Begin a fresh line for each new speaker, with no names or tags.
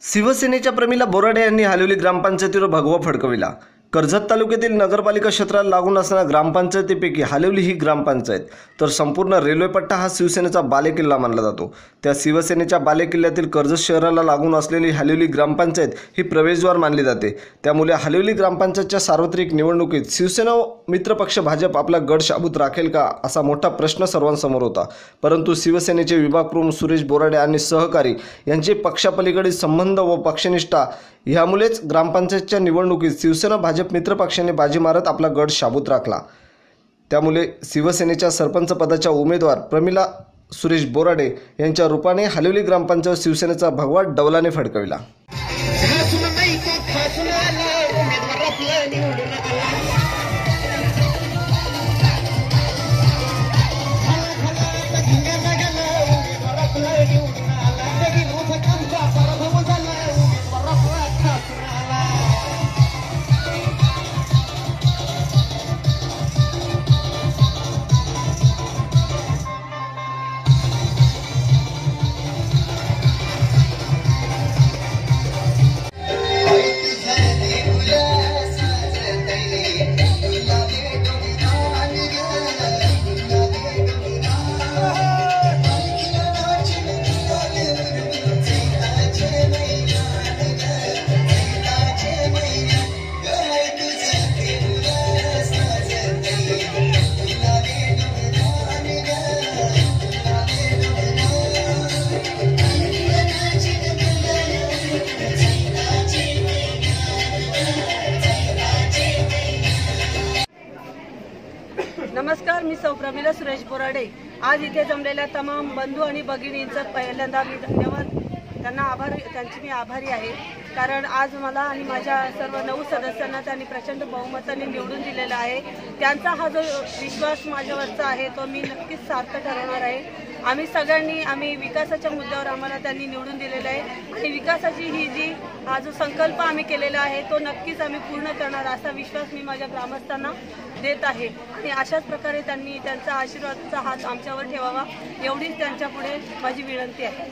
शिवसेनेच्या प्रमिला बोराडे यांनी हालिवली ग्रामपंचायतीवर भगवा फडकविला। कर्जत तालुक्यातील नगरपालिका क्षेत्राला लागून असणाऱ्या ग्रामपंचायतीपैकी हालिवली ही ग्रामपंचायत तर संपूर्ण रेल्वे पट्टा हा शिवसेनेचा बालेकिल्ला मानला जातो। त्या शिवसेनेच्या बालेकिल्ल्यातील कर्जत शहराला लागून असलेली हालिवली ग्रामपंचायत ही प्रवेशद्वार मानली जाते। त्यामुळे हालिवली ग्रामपंचायतच्या सार्वत्रिक निवडणुकीत शिवसेना मित्रपक्ष भाजप आपला गड शाबूत राखेल का असा मोठा प्रश्न सर्वांसमोर होता। परंतु शिवसेनेचे विभाग प्रमुख सुरेश बोराडे आणि सहकारी यांचे पक्षापलीकडील संबंध व पक्षनिष्ठा यामुळेच ग्रामपंचायतच्या निवडणुकीत शिवसेना भाजप मित्रपक्षाने बाजी मारत आपला गड शाबूत राखला। त्यामुळे शिवसेनेच्या सरपंच पदाच्या उमेदवार प्रमिला सुरेश बोराडे यांच्या रूपाने हालिवली ग्रामपंचायत शिवसेनेचा भगवा डौलाने फडकविला।
नमस्कार, मी सौ प्रमिला सुरेश बोराडे। आज इथे जमलेल्या तमाम बंधू आणि भगिनींचा पहिल्यांदा मी त्यांची मी आभारी आहे। कारण आज मला आणि माझ्या सर्व 9 सदस्यांना त्यांनी प्रचंड बहुमताने निवडून दिलेला आहे। त्यांचा हा जो विश्वास माझ्यावरचा आहे तो मी नक्कीच सार्थ ठरवणार आहे। आम्ही विकासाच्या मुद्द्यावर आम्हाला त्यांनी निवडून दिलेला आहे आणि विकासाची हा जो संकल्प आम्ही केलेला आहे तो नक्कीच आम्ही पूर्ण करणार असा विश्वास मी माझ्या ग्रामस्थांना देत आहे। आणि अशाच प्रकारे त्यांनी त्यांचा आशीर्वादाचा हात आमच्यावर ठेवावा एवढीच त्यांच्यापुढे माझी विनंती आहे।